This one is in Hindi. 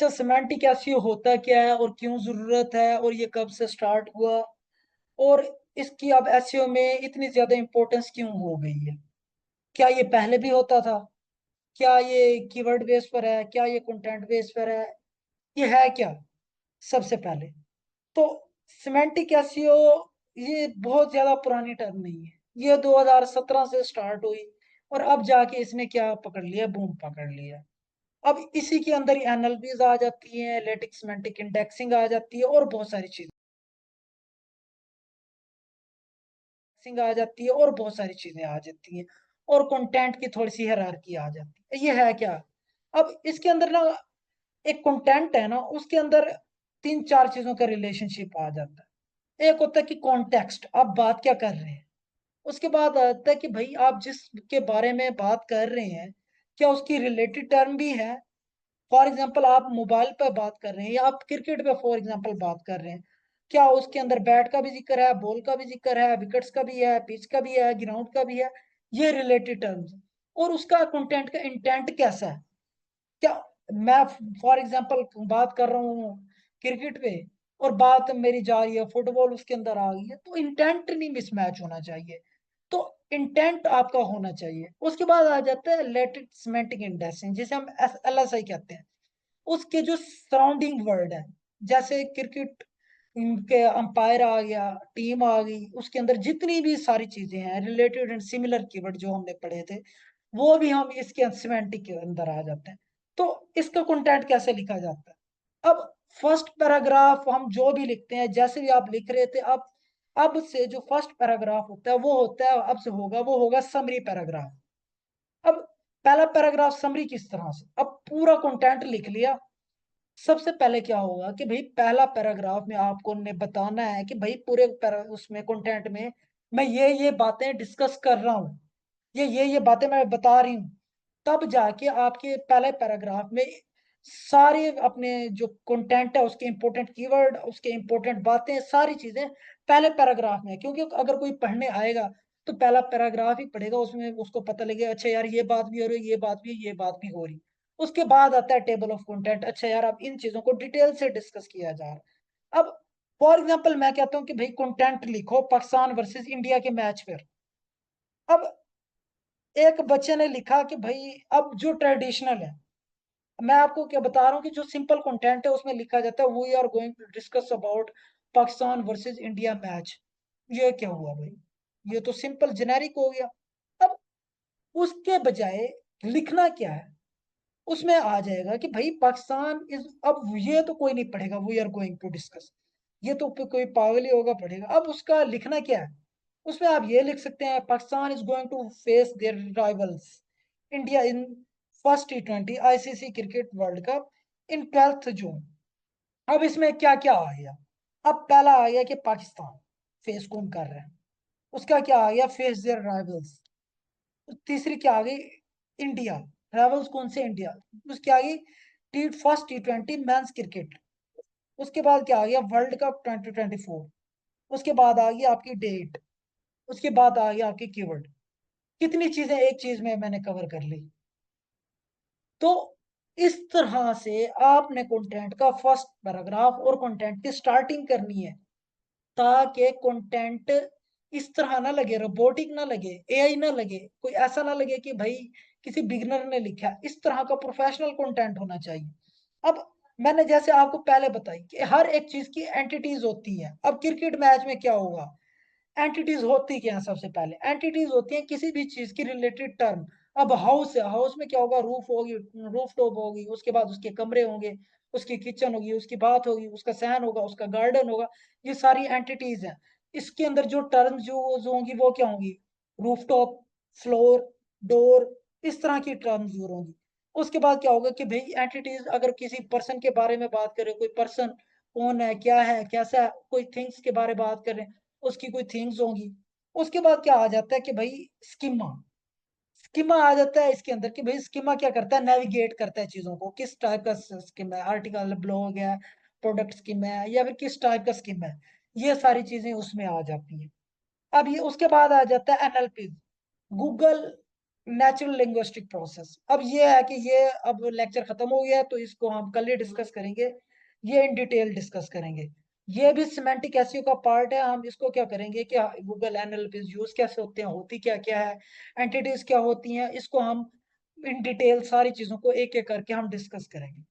अच्छा, सिमेंटिक एसईओ होता क्या है और क्यों जरूरत है और ये कब से स्टार्ट हुआ, और इसकी अब एसईओ में इतनी ज्यादा इंपॉर्टेंस क्यों हो गई है? क्या ये पहले भी होता था? क्या ये कीवर्ड बेस पर है? क्या ये कंटेंट बेस पर है? ये है क्या? सबसे पहले तो सिमेंटिक एसईओ ये बहुत ज्यादा पुरानी टर्म नहीं है। ये 2017 से स्टार्ट हुई और अब जाके इसने क्या पकड़ लिया, बूम पकड़ लिया। अब इसी के अंदर एनएलपीज आ जाती हैं, लेटिक सिमेंटिक इंडेक्सिंग आ जाती है और बहुत सारी चीजें आ जाती है और बहुत सारी चीजें आ जाती हैं, और कंटेंट की थोड़ी सी हायरार्की आ जाती है। ये है क्या? अब इसके अंदर ना एक कंटेंट है ना, उसके अंदर तीन चार चीजों का रिलेशनशिप आ जाता है। एक होता है कि कॉन्टेक्स्ट, आप बात क्या कर रहे हैं। उसके बाद आता है कि भाई आप जिसके बारे में बात कर रहे हैं, क्या उसकी रिलेटेड टर्म भी है। फॉर एग्जाम्पल आप मोबाइल पर बात कर रहे हैं या आप क्रिकेट पे फॉर एग्जाम्पल बात कर रहे हैं, क्या उसके अंदर बैट का भी जिक्र है, बॉल का भी जिक्र है, विकेट्स का भी है, पिच का भी है, ग्राउंड का भी है। ये रिलेटेड टर्म्स। और उसका कंटेंट का इंटेंट कैसा है? क्या मैं फॉर एग्जाम्पल बात कर रहा हूँ क्रिकेट पे और बात मेरी जा रही है फुटबॉल, उसके अंदर आ गई है, तो इंटेंट नहीं मिसमैच होना चाहिए। तो इंटेंट आपका होना चाहिए। उसके बाद आ जाता है लेटेड सिमेंटिक इंडेक्सिंग, जिसे हम एलएसआई कहते हैं। उसके जो सराउंडिंग वर्ड है, जैसे क्रिकेट के अंपायर आ गया, टीम आ गई, उसके अंदर जितनी भी सारी चीजें हैं रिलेटेड एंड सिमिलर कीवर्ड जो हमने पढ़े थे, वो भी हम इसके सिमेंटिक के अंदर आ जाते हैं। तो इसका कंटेंट कैसे लिखा जाता है? अब फर्स्ट पैराग्राफ हम जो भी लिखते हैं, जैसे भी आप लिख रहे थे, अब से जो फर्स्ट पैराग्राफ होता है वो होता है, अब से होगा वो होगा समरी पैराग्राफ। अब पहला पैराग्राफ समरी किस तरह से, अब पूरा कंटेंट लिख लिया। सबसे पहले क्या होगा कि भाई पहला पैराग्राफ में आपको ने बताना है कि भाई पूरे उसमें कंटेंट में मैं ये बातें डिस्कस कर रहा हूँ, ये बातें मैं बता रही हूँ। तब जाके आपके पहले पैराग्राफ में सारे अपने जो कंटेंट है उसके इंपॉर्टेंट कीवर्ड, उसके इंपॉर्टेंट बातें, सारी चीजें पहले पैराग्राफ में है। क्योंकि अगर कोई पढ़ने आएगा तो पहला पैराग्राफ ही पढ़ेगा, उसमें उसको पता लगेगा अच्छा यार ये बात भी हो रही है, ये बात भी, ये बात भी हो रही। उसके बाद आता है टेबल ऑफ कंटेंट। अच्छा यार अब इन चीजों को डिटेल से डिस्कस किया जा रहा है। अब फॉर एग्जाम्पल मैं कहता हूँ कि भाई कंटेंट लिखो पाकिस्तान वर्सेस इंडिया के मैच पर। अब एक बच्चे ने लिखा कि भाई अब जो ट्रेडिशनल है, मैं आपको क्या बता रहा हूँ कि जो सिंपल कंटेंट है उसमें लिखा जाता है we are going to discuss about Pakistan versus India match. ये क्या हुआ भाई? ये तो सिंपल जेनेरिक हो गया। अब उसके बजाय लिखना क्या है, उसमें आ जाएगा कि भाई पाकिस्तान इज, अब ये तो कोई नहीं पढ़ेगा we are going to discuss, ये तो कोई पागल ही होगा पढ़ेगा। अब उसका लिखना क्या है? उसमें आप ये लिख सकते हैं Pakistan is going to face their rivals India in first T20 ICC cricket world cup in 12 June. अब इसमें क्या क्या आ गया? अब पहला आ गया कि पाकिस्तान फेस कौन कर रहा है, उसका क्या आ गया, फेस देयर राइवल्स। तीसरी क्या आ गई, इंडिया, राइवल्स कौन से, इंडिया। उसकी आ गई फर्स्ट T20 मेंस क्रिकेट। उसके बाद क्या आ गया, वर्ल्ड कप 2024। उसके बाद आ गई आपकी डेट। उसके बाद आ गया आपकी कीवर्ड। कितनी चीजें एक चीज में मैंने कवर कर ली। तो इस तरह से आपने कंटेंट का फर्स्ट पैराग्राफ और कंटेंट की स्टार्टिंग करनी है, ताकि कंटेंट इस तरह ना लगे, रोबोटिक ना लगे, एआई ना लगे, कोई ऐसा ना लगे कि भाई किसी बिगनर ने लिखा है। इस तरह का प्रोफेशनल कंटेंट होना चाहिए। अब मैंने जैसे आपको पहले बताई कि हर एक चीज की एंटिटीज होती है। अब क्रिकेट मैच में क्या होगा, एंटिटीज होती क्या है? सबसे पहले एंटिटीज होती हैं किसी भी चीज की रिलेटेड टर्म। अब हाउस है, हाउस में क्या होगा, रूफ होगी, रूफ टॉप होगी, उसके बाद उसके कमरे होंगे, उसकी किचन होगी, उसकी बात होगी, उसका सहन होगा, उसका गार्डन होगा। ये सारी एंटिटीज हैं। इसके अंदर जो टर्म्स जो होंगी वो क्या होंगी, रूफ टॉप, फ्लोर, डोर, इस तरह की टर्म्स यूज होंगी। उसके बाद क्या होगा कि भाई एंटिटीज, अगर किसी पर्सन के बारे में बात करें, कोई पर्सन कौन है, कैसा है, कोई थिंग्स के बारे में बात करें, उसकी कोई थिंग्स होंगी। उसके बाद क्या आ जाता है कि भाई स्कीमा, स्कीमा आ जाता है इसके अंदर कि भाई स्कीमा क्या करता है, नेविगेट करता है चीजों को, किस टाइप का स्कीमा है, आर्टिकल ब्लॉग है, प्रोडक्ट स्कीमा है, या फिर किस टाइप का स्कीमा है। ये सारी चीजें उसमें आ जाती है। अब ये उसके बाद आ जाता है NLP, Google natural linguistic process. अब ये है कि ये अब लेक्चर खत्म हो गया है, तो इसको हम कल ही डिस्कस करेंगे, ये इन डिटेल डिस्कस करेंगे। ये भी सिमेंटिक एसईओ का पार्ट है। हम इसको क्या करेंगे कि गूगल एनालिटिक्स यूज कैसे होते हैं, होती क्या क्या है, एंटिटीज क्या होती हैं, इसको हम इन डिटेल सारी चीजों को एक एक करके हम डिस्कस करेंगे।